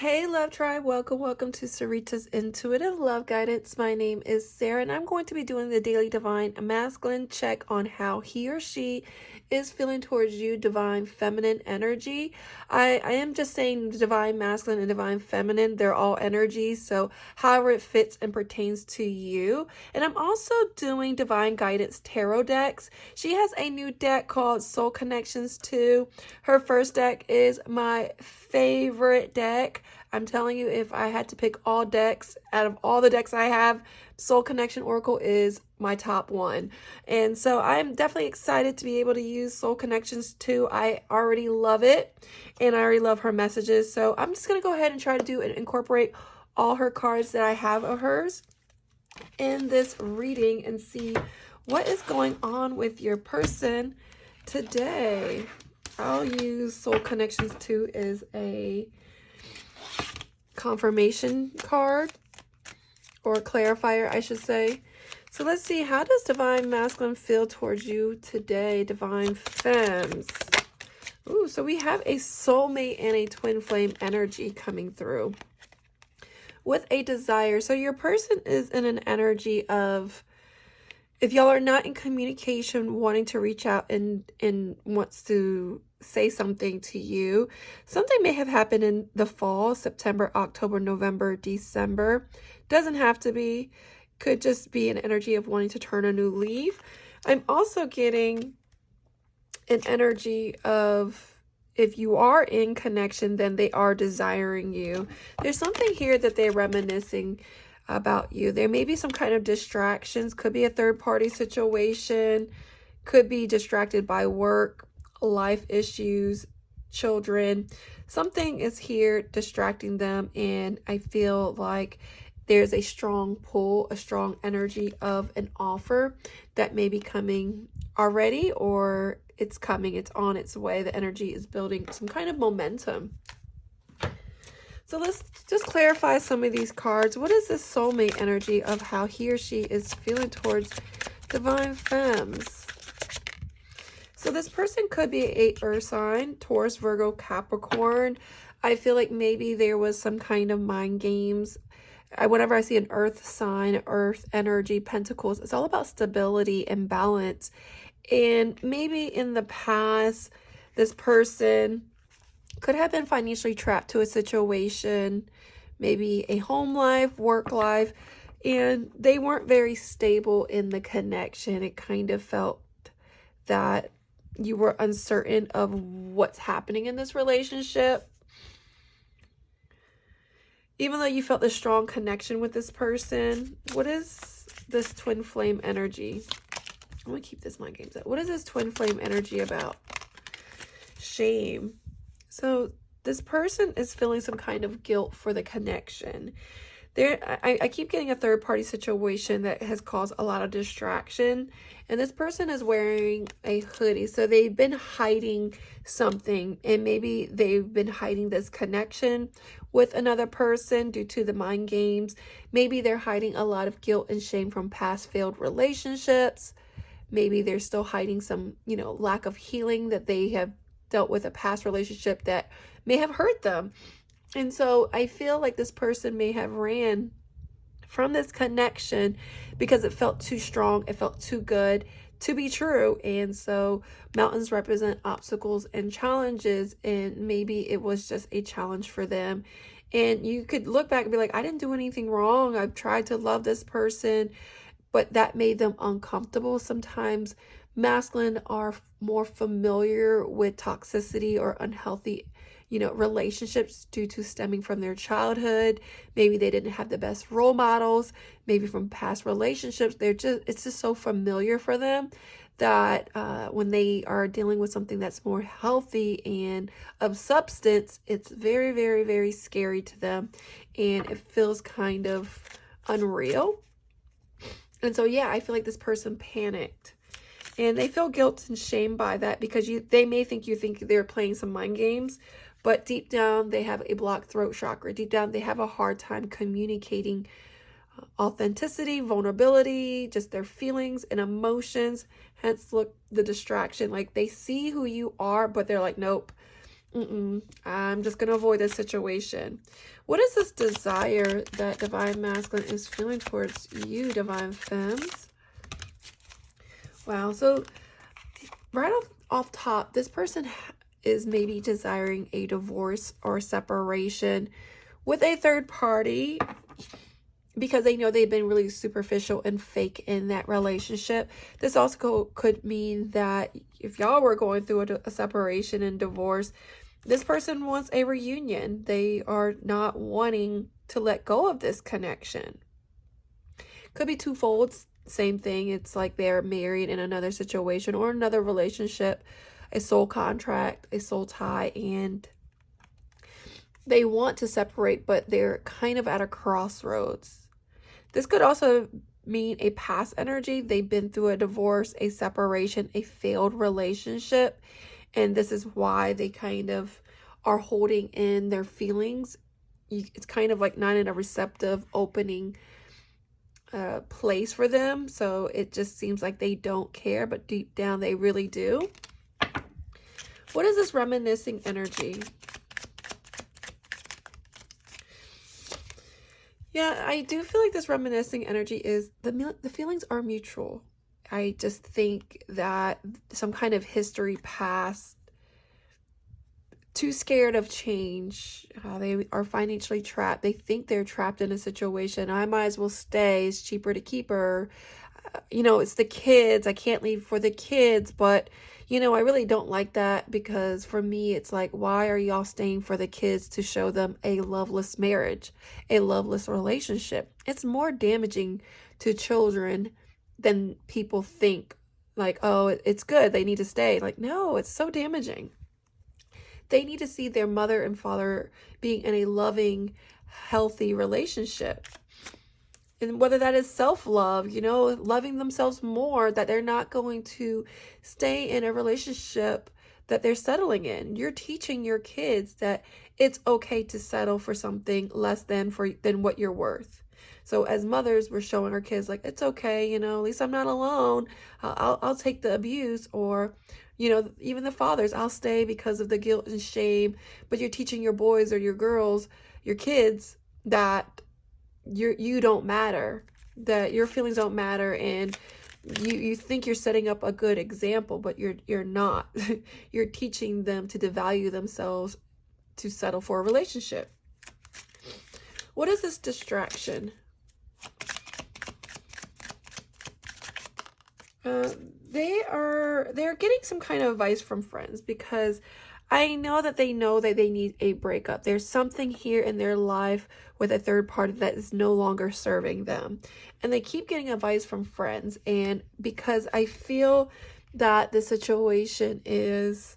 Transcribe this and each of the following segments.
Hey, Love Tribe. Welcome to Sarita's Intuitive Love Guidance. My name is Sarah, and I'm going to be doing the Daily Divine Masculine check on how he or she is feeling towards you, Divine Feminine energy. I am just saying Divine Masculine and Divine Feminine. They're all energies, so however it fits and pertains to you. And I'm also doing Divine Guidance Tarot decks. She has a new deck called Soul Connections 2. Her first deck is my favorite deck. I'm telling you, if I had to pick all decks out of all the decks I have, Soul Connection Oracle is my top one. And so I'm definitely excited to be able to use Soul Connections 2. I already love it, and I already love her messages. So I'm just going to go ahead and try to do and incorporate all her cards that I have of hers in this reading and see what is going on with your person today. I'll use Soul Connections 2 as a confirmation card, or clarifier, I should say. So let's see, how does Divine Masculine feel towards you today, Divine Femmes? Ooh, so we have a soulmate and a twin flame energy coming through with a desire. So your person is in an energy of, if y'all are not in communication, wanting to reach out and wants to say something to you, something may have happened in the fall, September, October, November, December. Doesn't have to be. Could just be an energy of wanting to turn a new leaf. I'm also getting an energy of, if you are in connection, then they are desiring you. There's something here that they're reminiscing about you. There may be some kind of distractions. Could be a third-party situation. Could be distracted by work, life issues, children. Something is here distracting them, and I feel like there's a strong pull, a strong energy of an offer that may be coming already, or it's coming, it's on its way. The energy is building some kind of momentum. So let's just clarify some of these cards. What is this soulmate energy of how he or she is feeling towards Divine Femmes? So this person could be a earth sign, Taurus, Virgo, Capricorn. I feel like maybe there was some kind of mind games. Whenever I see an earth sign, earth energy, pentacles, it's all about stability and balance. And maybe in the past, this person could have been financially trapped to a situation, maybe a home life, work life, and they weren't very stable in the connection. It kind of felt that you were uncertain of what's happening in this relationship. Even though you felt a strong connection with this person, what is this twin flame energy? I'm going to keep this mind games up. What is this twin flame energy about? Shame. So this person is feeling some kind of guilt for the connection. I keep getting a third-party situation that has caused a lot of distraction. And this person is wearing a hoodie. So they've been hiding something. And maybe they've been hiding this connection with another person due to the mind games. Maybe they're hiding a lot of guilt and shame from past failed relationships. Maybe they're still hiding some, lack of healing that they have dealt with a past relationship that may have hurt them. And so I feel like this person may have ran from this connection because it felt too strong. It felt too good to be true. And so mountains represent obstacles and challenges. And maybe it was just a challenge for them. And you could look back and be like, I didn't do anything wrong. I've tried to love this person, but that made them uncomfortable. Sometimes masculine are more familiar with toxicity or unhealthy relationships due to stemming from their childhood. Maybe they didn't have the best role models, maybe from past relationships. It's just so familiar for them that when they are dealing with something that's more healthy and of substance, it's very, very, very scary to them, and it feels kind of unreal. And so, yeah, I feel like this person panicked. And they feel guilt and shame by that because they may think you think they're playing some mind games, but deep down they have a blocked throat chakra. Deep down they have a hard time communicating authenticity, vulnerability, just their feelings and emotions. Hence, look, the distraction. Like, they see who you are, but they're like, nope, I'm just going to avoid this situation. What is this desire that Divine Masculine is feeling towards you, Divine Femmes? Wow. So right off top, this person is maybe desiring a divorce or separation with a third party because they know they've been really superficial and fake in that relationship. This also could mean that if y'all were going through a separation and divorce, this person wants a reunion. They are not wanting to let go of this connection. Could be twofold. Same thing. It's like they're married in another situation or another relationship, a soul contract, a soul tie, and they want to separate, but they're kind of at a crossroads. This could also mean a past energy. They've been through a divorce, a separation, a failed relationship, and this is why they kind of are holding in their feelings. It's kind of like not in a receptive, opening place for them. So it just seems like they don't care, but deep down they really do. What is this reminiscing energy? Yeah, I do feel like this reminiscing energy is the feelings are mutual. I just think that some kind of history past, too scared of change. They are financially trapped. They think they're trapped in a situation. I might as well stay. It's cheaper to keep her. You know, it's the kids. I can't leave for the kids. But, you know, I really don't like that because for me, it's like, why are y'all staying for the kids to show them a loveless marriage, a loveless relationship? It's more damaging to children than people think. Like, oh, it's good. They need to stay. Like, no, it's so damaging. They need to see their mother and father being in a loving, healthy relationship. And whether that is self-love, you know, loving themselves more, that they're not going to stay in a relationship that they're settling in. You're teaching your kids that it's okay to settle for something less than what you're worth. So as mothers, we're showing our kids like, it's okay, you know, at least I'm not alone. I'll take the abuse. Or, you know, even the fathers, I'll stay because of the guilt and shame. But you're teaching your boys or your girls, your kids, that you don't matter, that your feelings don't matter, and you think you're setting up a good example, but you're not. You're teaching them to devalue themselves to settle for a relationship. What is this distraction? They're getting some kind of advice from friends because I know that they need a breakup. There's something here in their life with a third party that is no longer serving them. And they keep getting advice from friends. And because I feel that the situation is,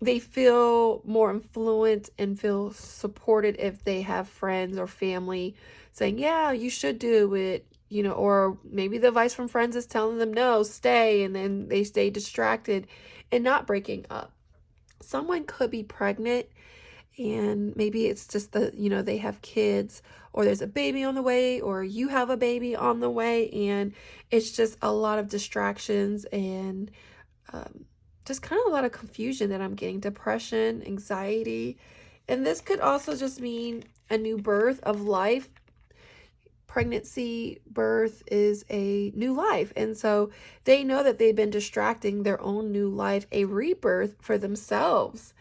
they feel more influenced and feel supported if they have friends or family saying, yeah, you should do it. You know, or maybe the advice from friends is telling them, no, stay. And then they stay distracted and not breaking up. Someone could be pregnant and maybe it's just they have kids, or there's a baby on the way, or you have a baby on the way, and it's just a lot of distractions and just kind of a lot of confusion that I'm getting, depression, anxiety. And this could also just mean a new birth of life. Pregnancy, birth is a new life. And so they know that they've been distracting their own new life, a rebirth for themselves.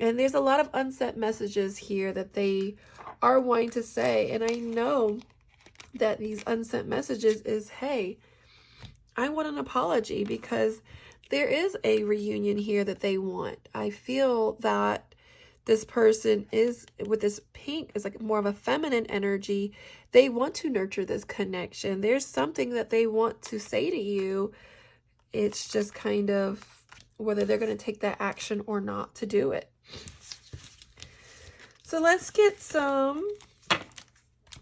And there's a lot of unsent messages here that they are wanting to say. And I know that these unsent messages is, hey, I want an apology, because there is a reunion here that they want. I feel that this person is, with this pink, is like more of a feminine energy. They want to nurture this connection. There's something that they want to say to you. It's just kind of whether they're going to take that action or not to do it. So let's get some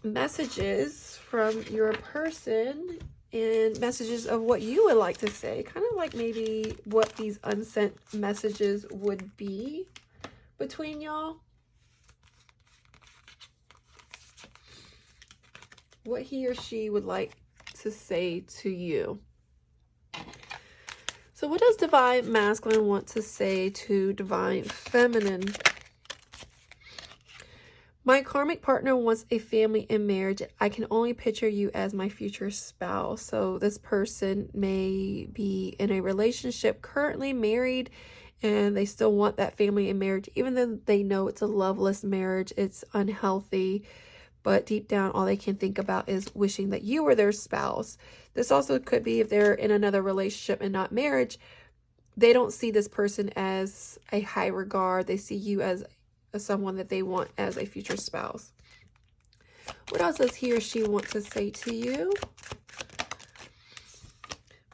messages from your person and messages of what you would like to say. Kind of like maybe what these unsent messages would be between y'all. What he or she would like to say to you. So what does Divine Masculine want to say to Divine Feminine? My karmic partner wants a family and marriage. I can only picture you as my future spouse. So this person may be in a relationship, currently married, and they still want that family and marriage, even though they know it's a loveless marriage, it's unhealthy. But deep down, all they can think about is wishing that you were their spouse. This also could be if they're in another relationship and not marriage, they don't see this person as a high regard. They see you as someone that they want as a future spouse. What else does he or she want to say to you?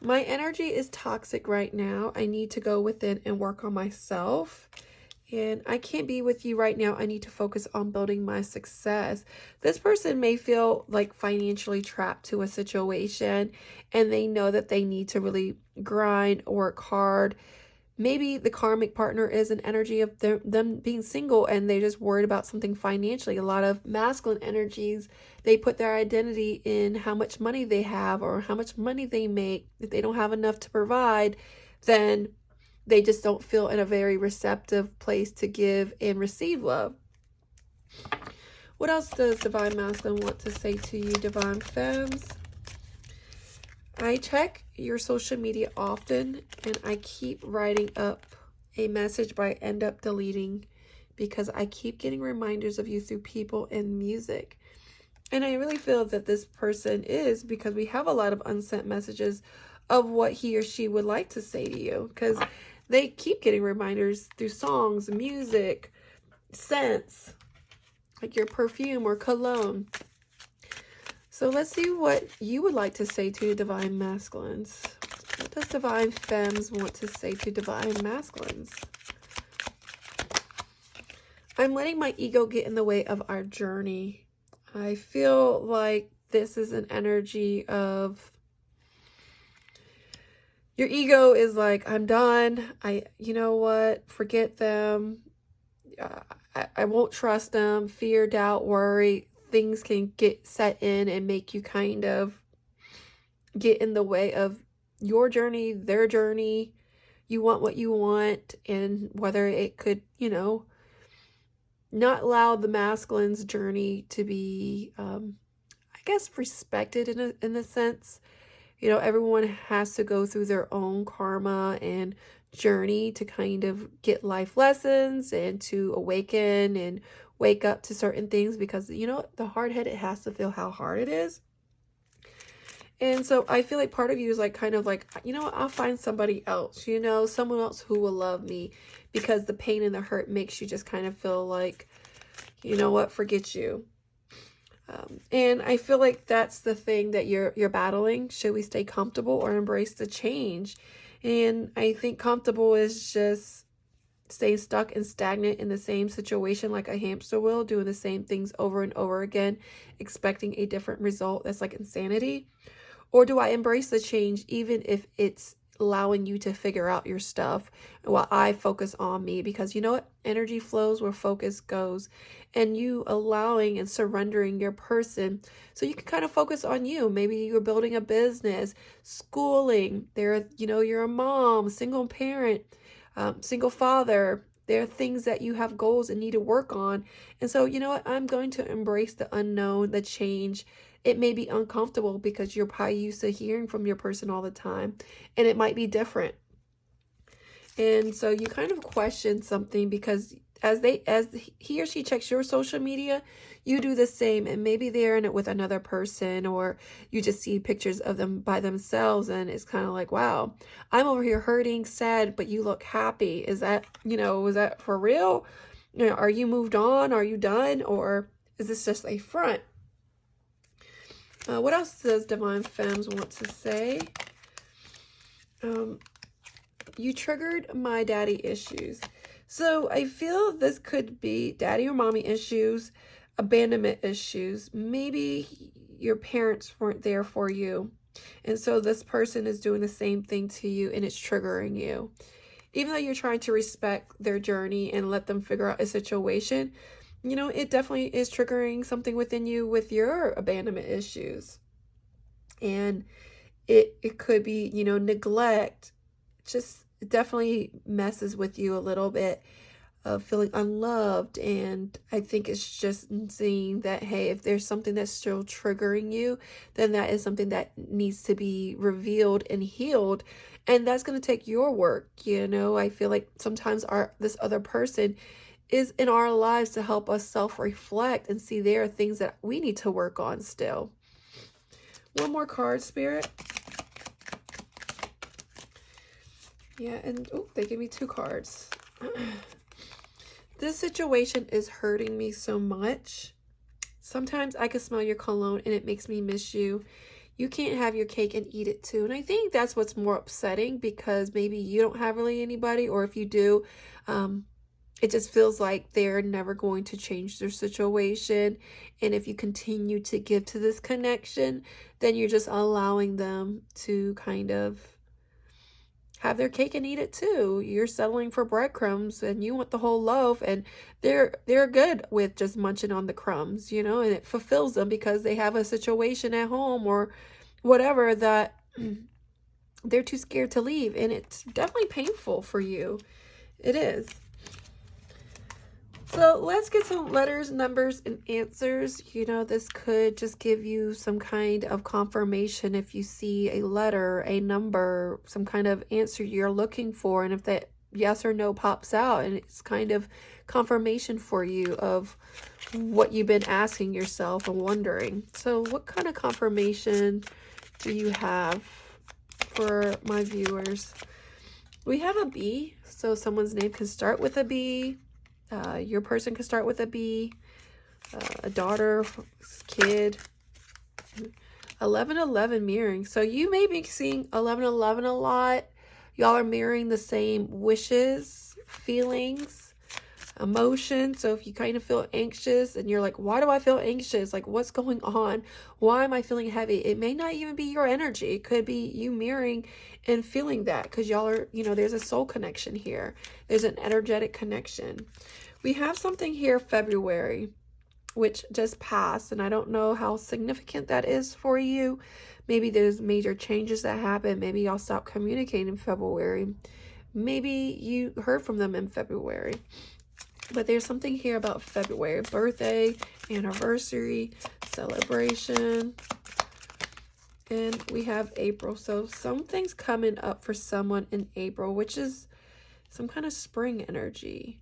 My energy is toxic right now. I need to go within and work on myself. And I can't be with you right now. I need to focus on building my success. This person may feel like financially trapped to a situation, and they know that they need to really grind, work hard. Maybe the karmic partner is an energy of them being single, and they're just worried about something financially. A lot of masculine energies, they put their identity in how much money they have or how much money they make. If they don't have enough to provide, then they just don't feel in a very receptive place to give and receive love. What else does Divine Masculine want to say to you, Divine Femmes? I check your social media often, and I keep writing up a message, but I end up deleting because I keep getting reminders of you through people and music. And I really feel that this person is, because we have a lot of unsent messages of what he or she would like to say to you, because they keep getting reminders through songs, music, scents, like your perfume or cologne. So let's see what you would like to say to Divine Masculines. What does Divine Femmes want to say to Divine Masculines? I'm letting my ego get in the way of our journey. I feel like this is an energy of your ego is like, I'm done. You know what? Forget them. I won't trust them. Fear, doubt, worry. Things can get set in and make you kind of get in the way of your journey, their journey. You want what you want, and whether it could, you know, not allow the masculine's journey to be, I guess, respected in a sense. You know, everyone has to go through their own karma and journey to kind of get life lessons and to awaken and wake up to certain things, because, you know, the hard-headed has to feel how hard it is. And so I feel like part of you is like, kind of like, you know what, I'll find somebody else, you know, someone else who will love me, because the pain and the hurt makes you just kind of feel like, you know what, forget you. And I feel like that's the thing that you're battling. Should we stay comfortable or embrace the change? And I think comfortable is just staying stuck and stagnant in the same situation like a hamster wheel, doing the same things over and over again, expecting a different result. That's like insanity. Or do I embrace the change even if it's allowing you to figure out your stuff while I focus on me? Because you know what? Energy flows where focus goes, and you allowing and surrendering your person so you can kind of focus on you. Maybe you're building a business, schooling, you know, you're a mom, single parent, single father. There are things that you have goals and need to work on. And so, you know what? I'm going to embrace the unknown, the change. It may be uncomfortable because you're probably used to hearing from your person all the time, and it might be different. And so you kind of question something, because as he or she checks your social media, you do the same, and maybe they're in it with another person, or you just see pictures of them by themselves, and it's kind of like, wow, I'm over here hurting, sad, but you look happy. Is that, you know, is that for real? You know, are you moved on? Are you done? Or is this just a front? What else does Divine Femmes want to say? You triggered my daddy issues. So I feel this could be daddy or mommy issues, abandonment issues. Maybe your parents weren't there for you, and so this person is doing the same thing to you, and it's triggering you. Even though you're trying to respect their journey and let them figure out a situation, you know, it definitely is triggering something within you with your abandonment issues. And it could be, you know, neglect, just definitely messes with you a little bit of feeling unloved. And I think it's just seeing that, hey, if there's something that's still triggering you, then that is something that needs to be revealed and healed. And that's going to take your work. You know, I feel like sometimes this other person is in our lives to help us self-reflect and see there are things that we need to work on still. One more card, Spirit. Yeah, and oh, they gave me 2 cards. This situation is hurting me so much. Sometimes I can smell your cologne and it makes me miss you. You can't have your cake and eat it too. And I think that's what's more upsetting, because maybe you don't have really anybody, or if you do, it just feels like they're never going to change their situation. And if you continue to give to this connection, then you're just allowing them to kind of have their cake and eat it too. You're settling for breadcrumbs and you want the whole loaf, and they're good with just munching on the crumbs, you know, and it fulfills them because they have a situation at home or whatever that they're too scared to leave. And it's definitely painful for you. It is. So let's get some letters, numbers, and answers. You know, this could just give you some kind of confirmation if you see a letter, a number, some kind of answer you're looking for. And if that yes or no pops out, and it's kind of confirmation for you of what you've been asking yourself and wondering. So what kind of confirmation do you have for my viewers? We have a B, so someone's name can start with a B. Your person could start with a B, a daughter, kid. 1111 mirroring. So you may be seeing 1111 a lot. Y'all are mirroring the same wishes, feelings, emotions. So if you kind of feel anxious and you're like, why do I feel anxious? Like, what's going on? Why am I feeling heavy? It may not even be your energy. It could be you mirroring and feeling that, because y'all are, you know, there's a soul connection here. There's an energetic connection. We have something here, February, which just passed, and I don't know how significant that is for you. Maybe there's major changes that happen. Maybe y'all stop communicating in February. Maybe you heard from them in February. But there's something here about February. Birthday, anniversary, celebration. And we have April. So something's coming up for someone in April, which is some kind of spring energy.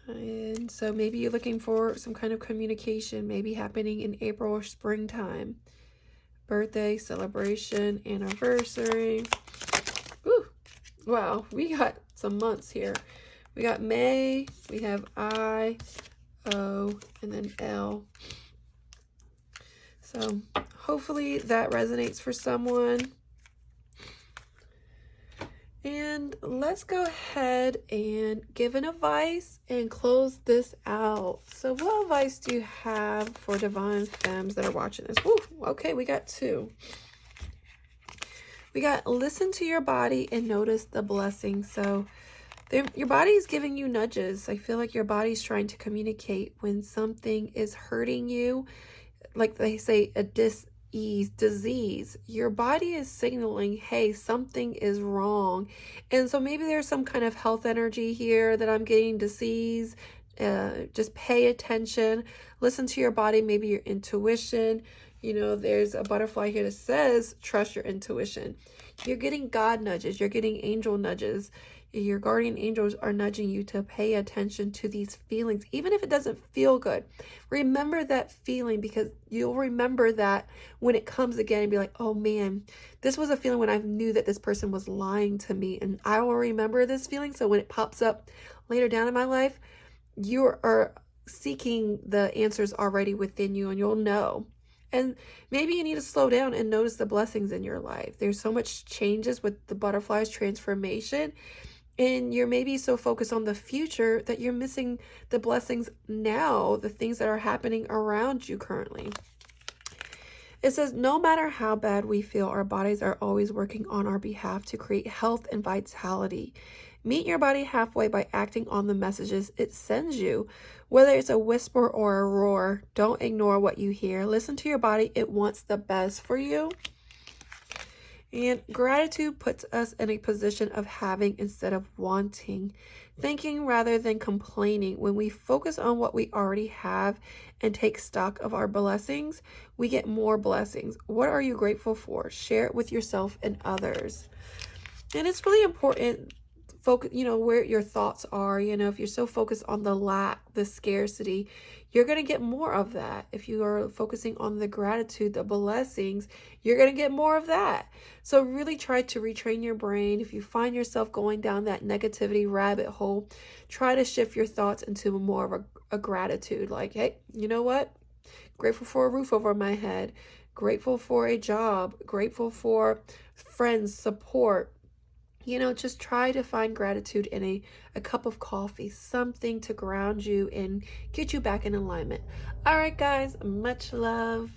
And so maybe you're looking for some kind of communication, maybe happening in April or springtime. Birthday, celebration, anniversary. Ooh, wow, we got some months here. We got May, we have I, O, and then L. So hopefully that resonates for someone. And let's go ahead and give an advice and close this out. So what advice do you have for divine femmes that are watching this? Ooh, okay, we got 2. We got listen to your body and notice the blessing. So your body is giving you nudges. I feel like your body's trying to communicate when something is hurting you. Like they say, a disease. Your body is signaling, hey, something is wrong. And so maybe there's some kind of health energy here that I'm getting, disease. Just pay attention. Listen to your body, maybe your intuition. You know, there's a butterfly here that says, trust your intuition. You're getting God nudges. You're getting angel nudges. Your guardian angels are nudging you to pay attention to these feelings, even if it doesn't feel good. Remember that feeling, because you'll remember that when it comes again and be like, oh man, this was a feeling when I knew that this person was lying to me, and I will remember this feeling. So when it pops up later down in my life, you are seeking the answers already within you, and you'll know. And maybe you need to slow down and notice the blessings in your life. There's so much changes with the butterfly's transformation. And you're maybe so focused on the future that you're missing the blessings now, the things that are happening around you currently. It says, no matter how bad we feel, our bodies are always working on our behalf to create health and vitality. Meet your body halfway by acting on the messages it sends you. Whether it's a whisper or a roar, don't ignore what you hear. Listen to your body. It wants the best for you. And gratitude puts us in a position of having instead of wanting, thinking rather than complaining. When we focus on what we already have and take stock of our blessings, we get more blessings. What are you grateful for? Share it with yourself and others. And it's really important, focus, where your thoughts are. If you're so focused on the lack, the scarcity, you're going to get more of that. If you are focusing on the gratitude, the blessings, you're going to get more of that. So really try to retrain your brain. If you find yourself going down that negativity rabbit hole, try to shift your thoughts into more of a gratitude. Like, hey, you know what? Grateful for a roof over my head. Grateful for a job. Grateful for friends, support. Just try to find gratitude in a cup of coffee, something to ground you and get you back in alignment. All right, guys, much love.